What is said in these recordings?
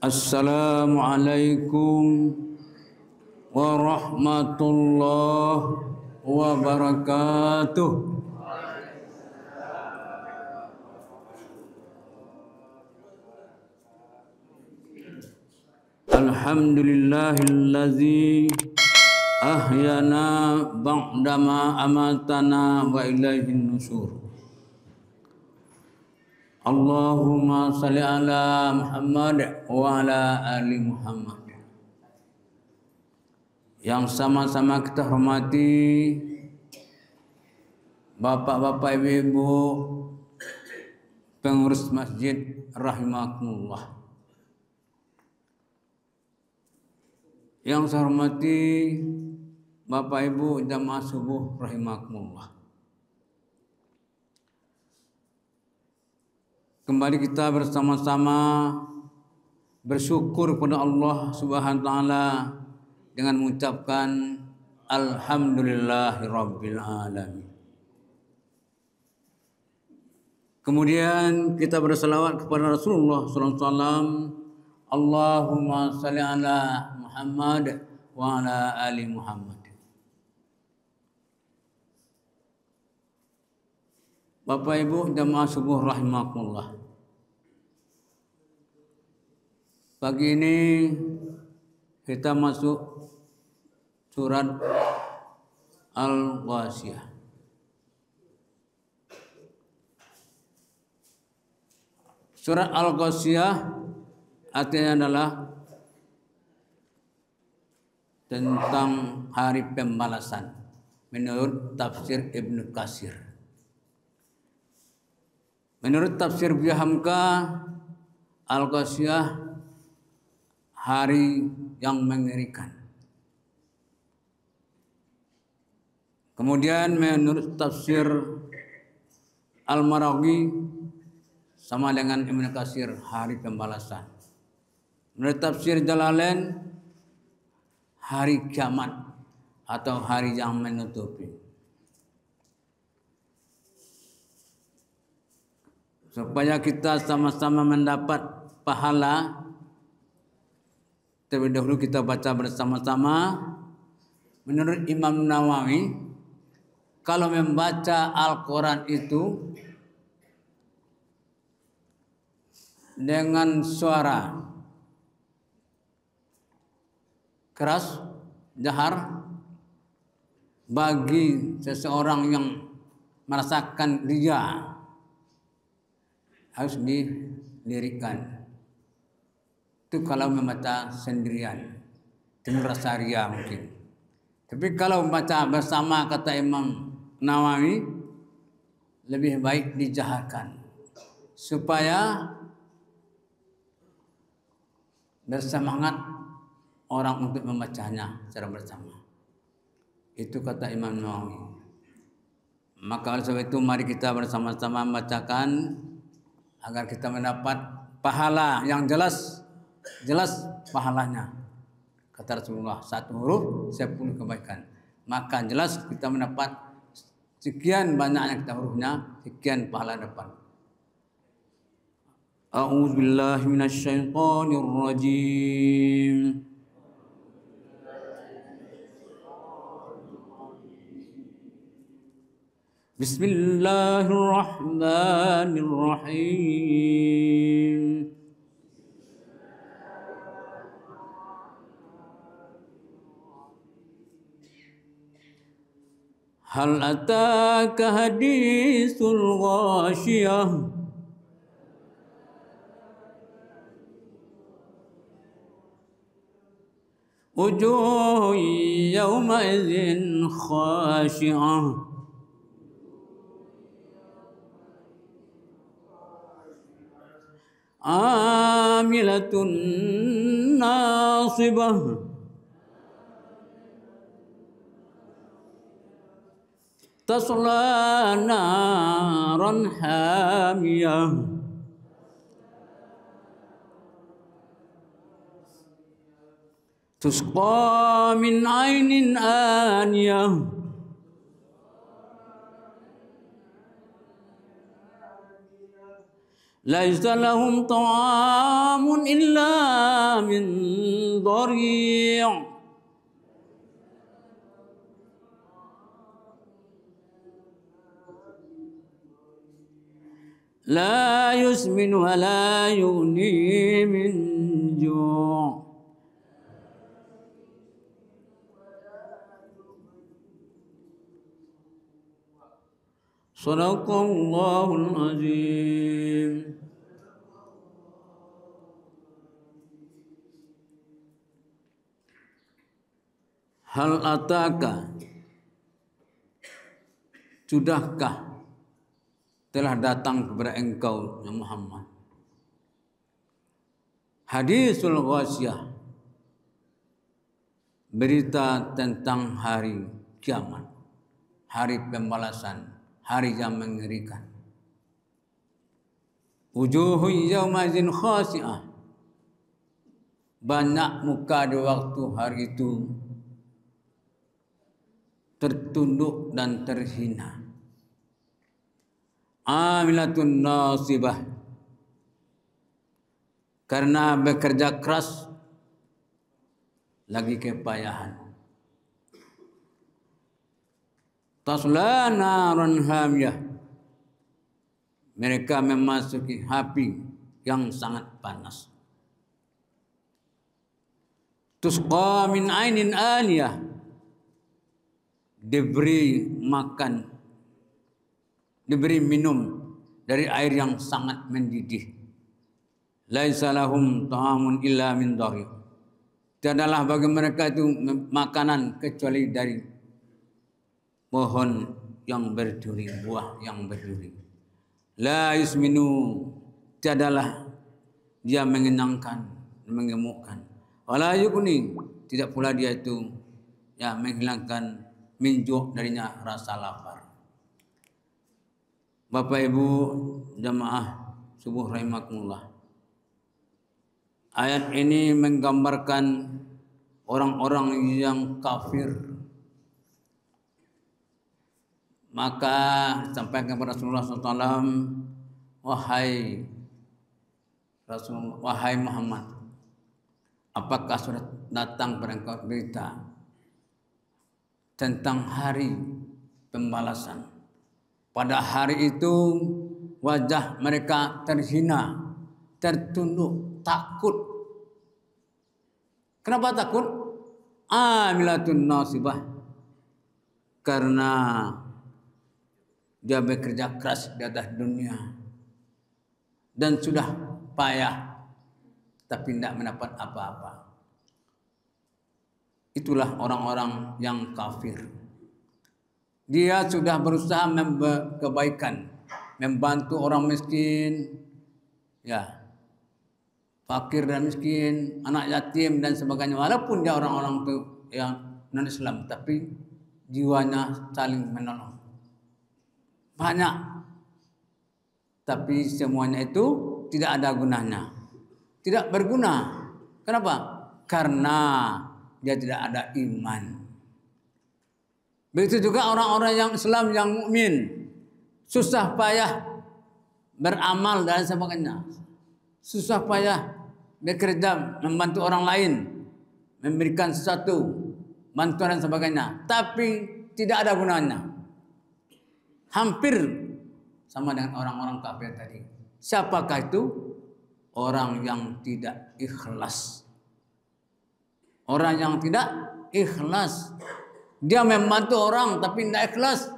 Assalamualaikum warahmatullahi wabarakatuh. Alhamdulillahillazi ahyana ba'dama amatana wa ilaihin nusyur. Allahumma salli ala Muhammad wa ala ali Muhammad. Yang sama-sama kita hormati bapak-bapak, ibu-ibu, pengurus masjid rahimakumullah. Yang saya hormati bapak ibu jamaah subuh rahimakumullah. Kembali kita bersama-sama bersyukur kepada Allah Subhanahu wa taala dengan mengucapkan alhamdulillahirabbil alamin. Kemudian kita berselawat kepada Rasulullah sallallahu alaihi wasallam. Allahumma shalli ala Muhammad wa ala ali Muhammad. Bapak Ibu jamaah subuh rahimakumullah. Pagi ini kita masuk surat Al-Ghasyiyah. Surat Al-Ghasyiyah artinya adalah tentang hari pembalasan menurut tafsir Ibnu Katsir. Menurut tafsir Buya Hamka, Al-Ghasyiyah hari yang mengerikan. Kemudian menurut tafsir Al-Maraghi sama dengan Ibnu Katsir, hari pembalasan. Menurut tafsir Jalalain, hari kiamat atau hari yang menutupi. Supaya kita sama-sama mendapat pahala, terlebih dahulu kita baca bersama-sama. Menurut Imam Nawawi, kalau membaca Al-Quran itu dengan suara keras, jahar, bagi seseorang yang merasakan ria, harus dilirikan. Itu kalau membaca sendirian, itu merasa ria mungkin. Tapi kalau membaca bersama, kata Imam Nawawi, lebih baik dijaharkan supaya bersemangat orang untuk membacanya secara bersama. Itu kata Imam Nawawi. Maka oleh sebab itu mari kita bersama-sama membacakan agar kita mendapat pahala yang jelas pahalanya. Kata Rasulullah, 1 huruf 10 kebaikan. Maka jelas kita mendapat sekian banyaknya kita hurufnya, sekian pahala dapat. A'udzubillahi minasyaitonir rajim. Bismillahirrahmanirrahim. Hal ataka hadisul ghasyiyah. Wujuhun yawma idzin khashi'ah. Amilatun nasibah. Tasla naran hamiyah. Tusqa min ainin aniyah. Laisa lahum ta'amun illa من ضريع لا يسمن ولا يغني من جوع صدق الله العظيم. Hal ataka, sudahkah telah datang kepada engkau ya Muhammad hadisul ghasyah, berita tentang hari kiamat, hari pembalasan, hari yang mengerikan. Wujuhun yawmazin khasi'ah, banyak muka di waktu hari itu tertunduk dan terhina. Amilatun nasibah, karena bekerja keras lagi kepayahan. Tasla naran hamiyah, mereka memasuki api yang sangat panas. Tusqa min ainin aniyah, diberi makan, diberi minum dari air yang sangat mendidih. Laisa lahum ta'amun illa min dhari, tiadalah bagi mereka itu makanan kecuali dari pohon yang berduri, buah yang berduri. La yusminu, tiadalah dia mengenyangkan, mengemukkan. Wala yughni, tidak pula dia itu ya menghilangkan minjuk darinya rasa lapar. Bapak Ibu jamaah subuh rahimakumullah, ayat ini menggambarkan orang-orang yang kafir. Maka sampaikan kepada Rasulullah SAW, wahai Rasul, wahai Muhammad, apakah sudah datang kepada engkau berita tentang hari pembalasan? Pada hari itu wajah mereka terhina, tertunduk, takut. Kenapa takut? Amilatun nasibah, karena dia bekerja keras di atas dunia dan sudah payah tapi tidak mendapat apa-apa. Itulah orang-orang yang kafir. Dia sudah berusaha kebaikan, membantu orang miskin, ya, fakir dan miskin, anak yatim dan sebagainya. Walaupun dia orang-orang itu yang non-Islam, tapi jiwanya saling menolong. Banyak, tapi semuanya itu tidak ada gunanya, tidak berguna. Kenapa? Karena dia tidak ada iman. Begitu juga orang-orang yang Islam yang mukmin, susah payah beramal dan sebagainya, susah payah bekerja, membantu orang lain, memberikan sesuatu bantuan dan sebagainya, tapi tidak ada gunanya. Hampir sama dengan orang-orang kafir tadi. Siapakah itu? Orang yang tidak ikhlas. Orang yang tidak ikhlas. Dia membantu orang tapi tidak ikhlas.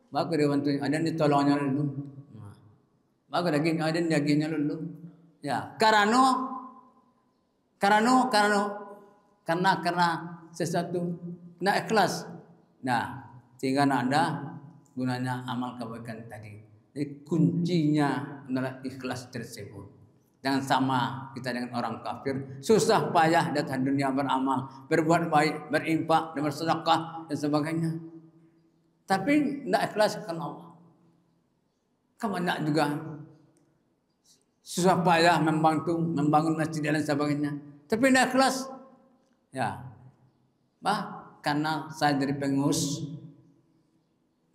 Maka dia bantu, ada yang ditolongnya dulu. Maka dagingnya dulu. Ya, karena sesuatu tidak ikhlas. Nah, sehingga ada gunanya amal kebaikan tadi. Jadi kuncinya adalah ikhlas tersebut. Jangan sama kita dengan orang kafir, susah payah datang dunia beramal, berbuat baik, berinfak, bersedekah dan sebagainya. Tapi tidak ikhlas karena Allah. Banyak juga susah payah membangun masjid dan sebagainya, tapi tidak ikhlas. Ya, karena saya jadi pengurus,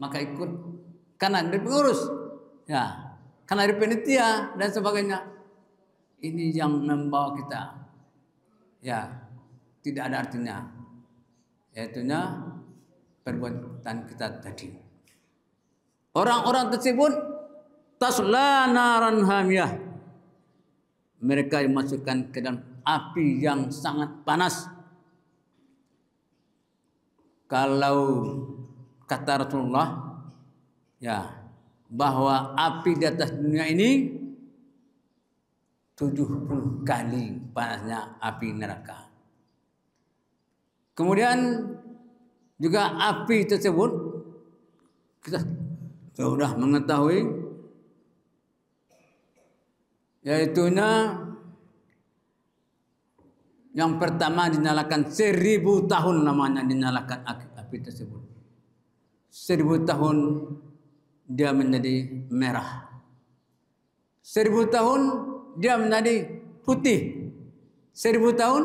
maka ikut. Karena dari pengurus, ya, karena dari panitia dan sebagainya. Ini yang membawa kita ya tidak ada artinya, yaitunya perbuatan kita tadi. Orang-orang tersebut tasla naran hamiyah, mereka dimasukkan ke dalam api yang sangat panas. Kalau kata Rasulullah, ya, bahwa api di atas dunia ini 70 kali panasnya api neraka. Kemudian juga api tersebut kita sudah mengetahui, yaitunya yang pertama dinyalakan 1000 tahun namanya dinyalakan api tersebut. 1000 tahun dia menjadi merah. 1000 tahun dia menjadi putih. 1000 tahun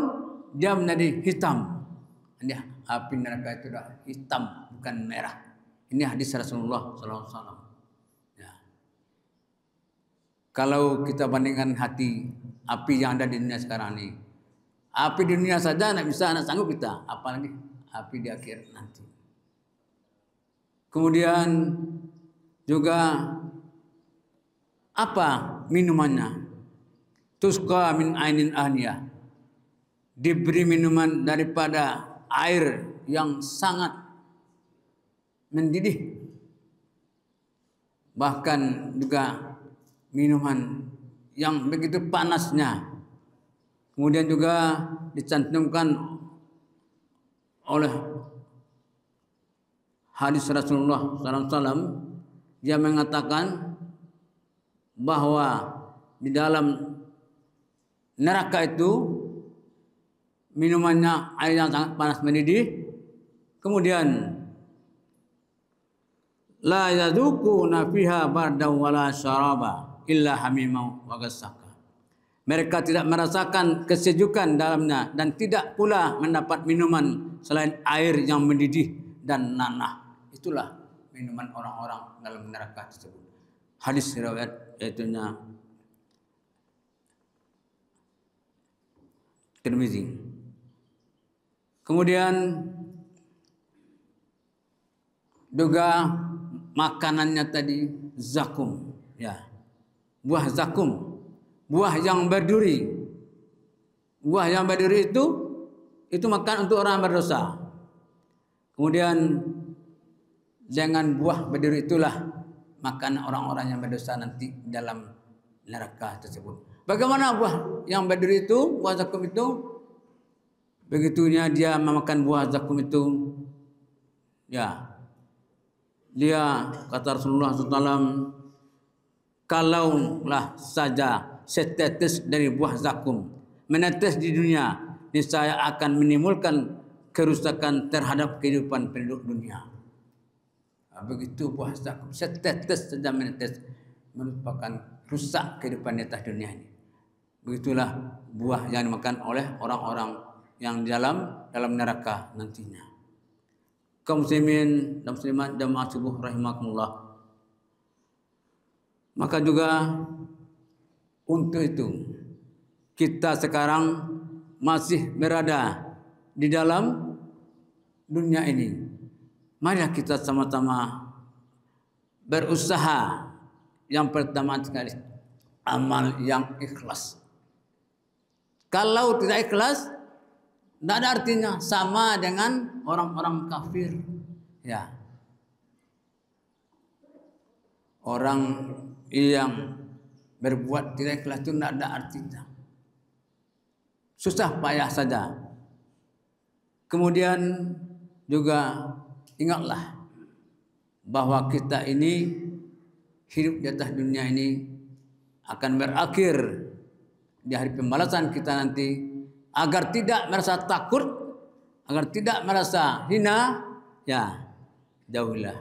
dia menjadi hitam. Ini api neraka itu sudah hitam, bukan merah. Ini hadis Rasulullah SAW. Ya. Kalau kita bandingkan hati api yang ada di dunia sekarang ini, api di dunia saja tidak bisa, tidak sanggup kita, apalagi api di akhir nanti. Kemudian juga apa minumannya? Tusqa min ainin aniyah, diberi minuman daripada air yang sangat mendidih. Bahkan juga minuman yang begitu panasnya. Kemudian juga dicantumkan oleh hadis Rasulullah SAW, dia mengatakan bahwa di dalam neraka itu minumannya air yang sangat panas mendidih. Kemudian la yadzuquna fiha bardan wala syaraba illa hamimau wa ghassaka. Mereka tidak merasakan kesejukan dalamnya dan tidak pula mendapat minuman selain air yang mendidih dan nanah. Itulah minuman orang-orang dalam neraka tersebut. Hadis riwayat yaitunya Tirmizi. Kemudian juga makanannya tadi zakum, ya, buah zakum, buah yang berduri. Buah yang berduri itu makan untuk orang berdosa. Kemudian jangan buah berduri itulah makan orang-orang yang berdosa nanti dalam neraka tersebut. Bagaimana buah yang berduri itu, buah zakum itu? Begitunya dia memakan buah zakum itu, ya, dia kata Rasulullah SAW, kalaulah saja setetes dari buah zakum menetes di dunia, niscaya akan menimbulkan kerusakan terhadap kehidupan penduduk dunia. Begitu buah zakum setetes saja menetes merupakan rusak kehidupan di atas dunia ini. Begitulah buah yang dimakan oleh orang-orang yang dalam neraka nantinya. Kaum muslimin dan muslimat jamaah subuh rahimakumullah. Maka juga untuk itu kita sekarang masih berada di dalam dunia ini. Mari kita sama-sama berusaha. Yang pertama sekali, amal yang ikhlas. Kalau tidak ikhlas, tidak ada artinya, sama dengan orang-orang kafir. Ya, orang yang berbuat tidak ikhlas itu tidak ada artinya, susah payah saja. Kemudian juga ingatlah bahwa kita ini hidup di atas dunia ini akan berakhir di hari pembalasan kita nanti. Agar tidak merasa takut, agar tidak merasa hina, ya jauhilah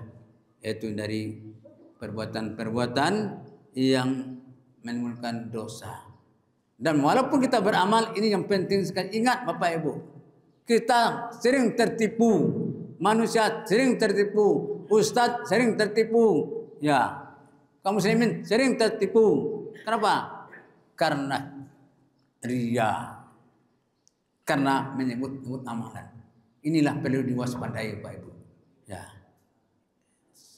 yaitu dari perbuatan-perbuatan yang menimbulkan dosa. Dan walaupun kita beramal, ini yang penting sekali, ingat Bapak Ibu, kita sering tertipu, manusia sering tertipu, ustadz sering tertipu, ya kaum muslimin sering tertipu. Kenapa? Karena riya. karena menyebut amalan. Inilah perlu diwaspadai Pak Ibu. Ya.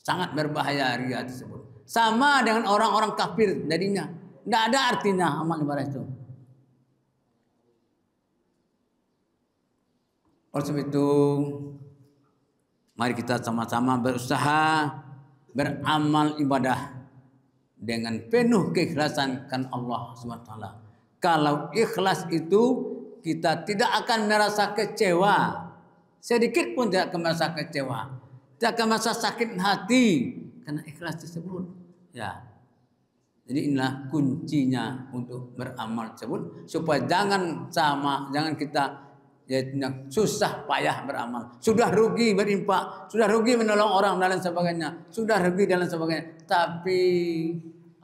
Sangat berbahaya riya tersebut. Sama dengan orang-orang kafir jadinya. Tidak ada artinya amal ibadah itu. Oleh sebab itu, mari kita sama-sama berusaha beramal ibadah dengan penuh keikhlasan kan Allah SWT. Kalau ikhlas itu kita tidak akan merasa kecewa. Sedikit pun tidak akan merasa kecewa. Tidak akan merasa sakit hati karena ikhlas tersebut. Ya. Jadi inilah kuncinya untuk beramal tersebut supaya jangan kita susah payah beramal. Sudah rugi berinfak, sudah rugi menolong orang dan lain sebagainya, sudah rugi dan lain sebagainya. Tapi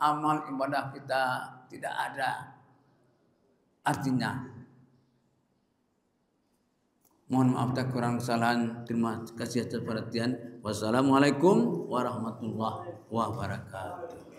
amal ibadah kita tidak ada artinya. Mohon maaf tak kurang kesalahan. Terima kasih atas perhatian. Wassalamualaikum warahmatullahi wabarakatuh.